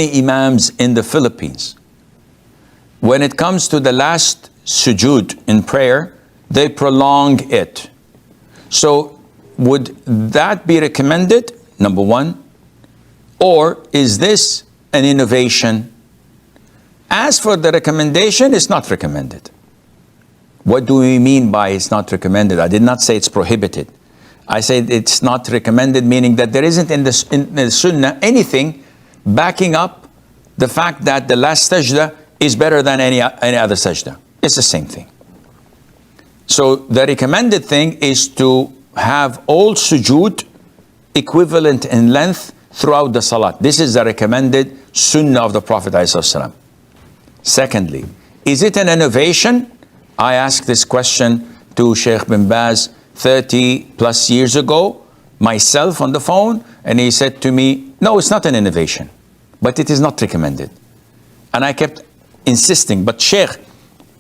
imams in the Philippines, when it comes to the last sujood in prayer, they prolong it. So would that be recommended, number one? Or is this an innovation? As for the recommendation, it's not recommended. What do we mean by it's not recommended? I did not say it's prohibited. I said it's not recommended, meaning that there isn't in the Sunnah anything backing up the fact that the last sajda is better than any other sajda. It's the same thing. So the recommended thing is to have all sujood equivalent in length throughout the salat. This is the recommended sunnah of the Prophet ﷺ. Secondly, is it an innovation? I asked this question to Sheikh bin Baz 30 plus years ago, myself on the phone, and he said to me, no, it's not an innovation, but it is not recommended. And I kept insisting, but Sheikh,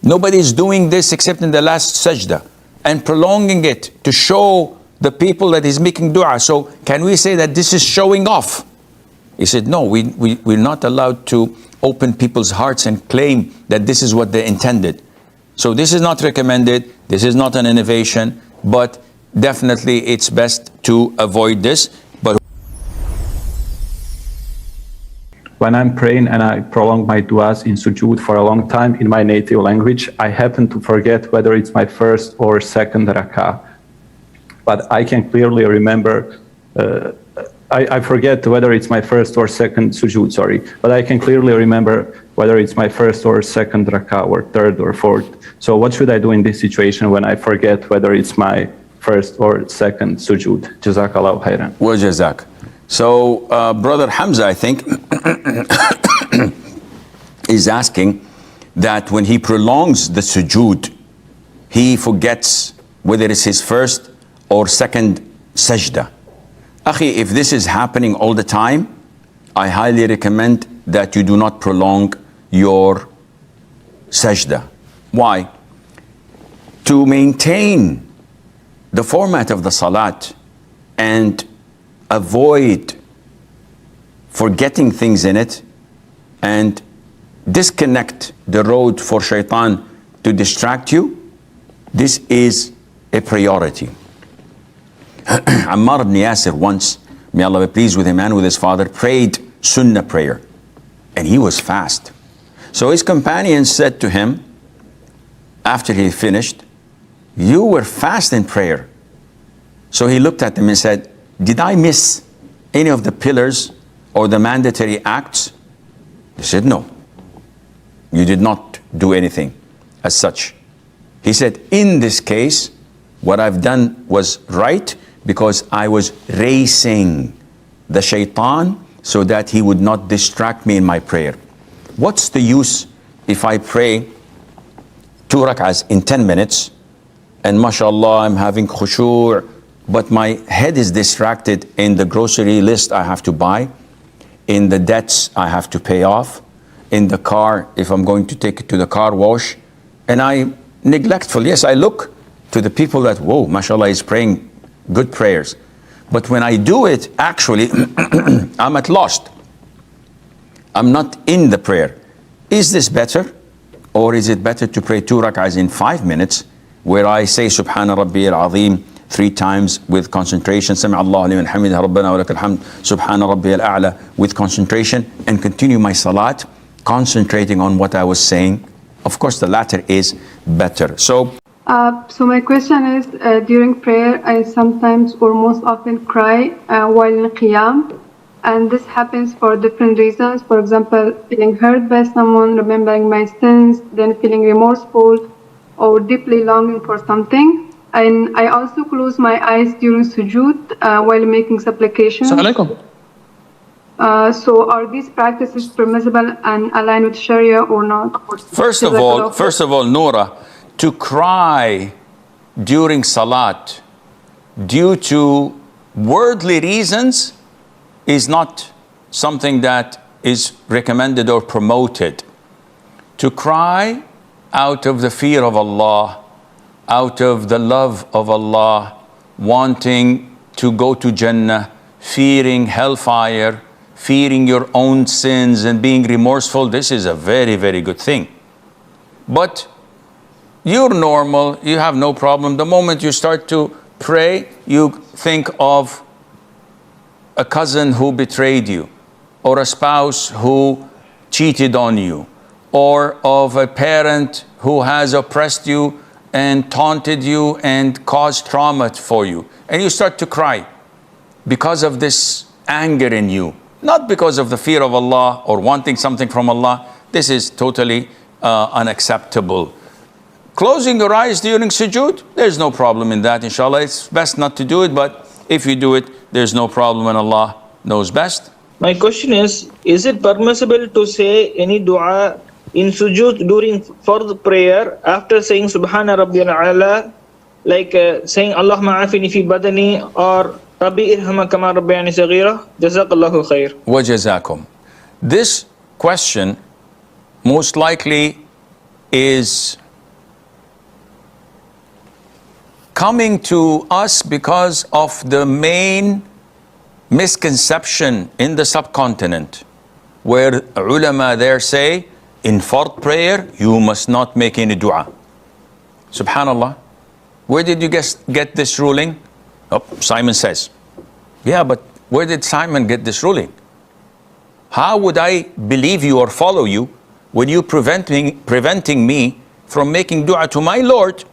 nobody is doing this except in the last sajda and prolonging it to show the people that he's making dua. So can we say that this is showing off? He said, no, we're not allowed to open people's hearts and claim that this is what they intended. So this is not recommended, this is not an innovation, but definitely it's best to avoid this. But when I'm praying and I prolong my duas in sujood for a long time in my native language, I happen to forget whether it's my first or second rak'ah. But I can clearly remember, I forget whether it's my first or second sujood, sorry. But I can clearly remember whether it's my first or second rak'ah or third or fourth. So what should I do in this situation when I forget whether it's my first or second sujood? Jazakallahu khairan. Well, jazak. So Brother Hamza, I think, is asking that when he prolongs the sujood, he forgets whether it's his first or second sajda. Akhi, if this is happening all the time, I highly recommend that you do not prolong your sajda. Why? To maintain the format of the salat and avoid forgetting things in it and disconnect the road for shaitan to distract you, this is a priority. Ammar ibn Yasir once, may Allah be pleased with him and with his father, prayed sunnah prayer, and he was fast. So his companions said to him, after he finished, you were fast in prayer. So he looked at them and said, did I miss any of the pillars or the mandatory acts? They said, no, you did not do anything as such. He said, in this case, what I've done was right, because I was racing the shaitan so that he would not distract me in my prayer. What's the use if I pray 2 rak'ahs in 10 minutes and mashallah I'm having khushu', but my head is distracted in the grocery list I have to buy, in the debts I have to pay off, in the car if I'm going to take it to the car wash, and I neglectful. Yes, I look to the people that, whoa, mashallah, is praying good prayers. But when I do it, actually, I'm at lost. I'm not in the prayer. Is this better? Or is it better to pray 2 rak'ahs in 5 minutes, where I say Subhana Rabbi al-Azim 3 times with concentration, Sami Allahu liman hamidah Rabbana wa lakal hamd, Subhana Rabbi al-A'la with concentration, and continue my salat, concentrating on what I was saying? Of course, the latter is better. So my question is, during prayer, I sometimes or most often cry while in qiyam, and this happens for different reasons. For example, feeling hurt by someone, remembering my sins, then feeling remorseful or deeply longing for something. And I also close my eyes during sujood while making supplications. Assalamu alaikum. So are these practices permissible and aligned with Sharia or not? First of all, Noura, to cry during salat due to worldly reasons is not something that is recommended or promoted. To cry out of the fear of Allah, out of the love of Allah, wanting to go to Jannah, fearing hellfire, fearing your own sins and being remorseful, this is a very, very good thing. But you're normal, you have no problem. The moment you start to pray, you think of a cousin who betrayed you, or a spouse who cheated on you, or of a parent who has oppressed you and taunted you and caused trauma for you. And you start to cry because of this anger in you, not because of the fear of Allah or wanting something from Allah. This is totally unacceptable. Closing your eyes during sujood, there's no problem in that, inshallah. It's best not to do it, but if you do it, there's no problem, and Allah knows best. My question is it permissible to say any dua in sujood during fard prayer after saying Subhana Rabbiyal A'la, like saying Allahumma afini fi badani or Rabbi irhama kama rabbayani saghira? Jazakallahu khair. Wa jazakum. This question most likely is coming to us because of the main misconception in the subcontinent, where ulama there say, in fard prayer, you must not make any dua. Subhanallah. Where did you get this ruling? Oh, Simon says. Yeah, but where did Simon get this ruling? How would I believe you or follow you when you preventing me from making dua to my Lord,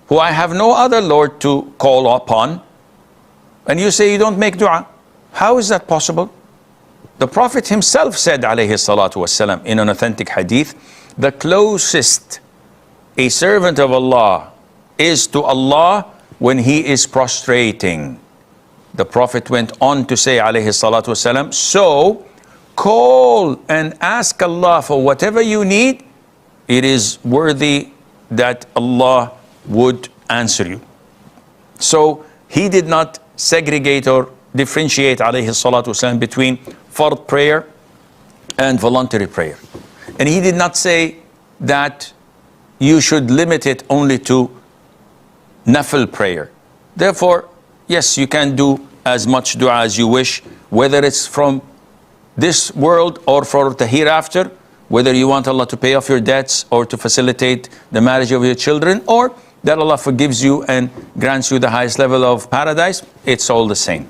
who I have no other Lord to call upon, and you say you don't make dua? How is that possible? The Prophet himself said, alayhi salatu wasalam, in an authentic hadith, the closest a servant of Allah is to Allah when he is prostrating. The Prophet went on to say, alayhi salatu wasalam, so call and ask Allah for whatever you need. It is worthy that Allah would answer you. So he did not segregate or differentiate, alayhi salatu wasalam, between fard prayer and voluntary prayer. And he did not say that you should limit it only to nafil prayer. Therefore, yes, you can do as much dua as you wish, whether it's from this world or for the hereafter, whether you want Allah to pay off your debts or to facilitate the marriage of your children, or that Allah forgives you and grants you the highest level of paradise, it's all the same.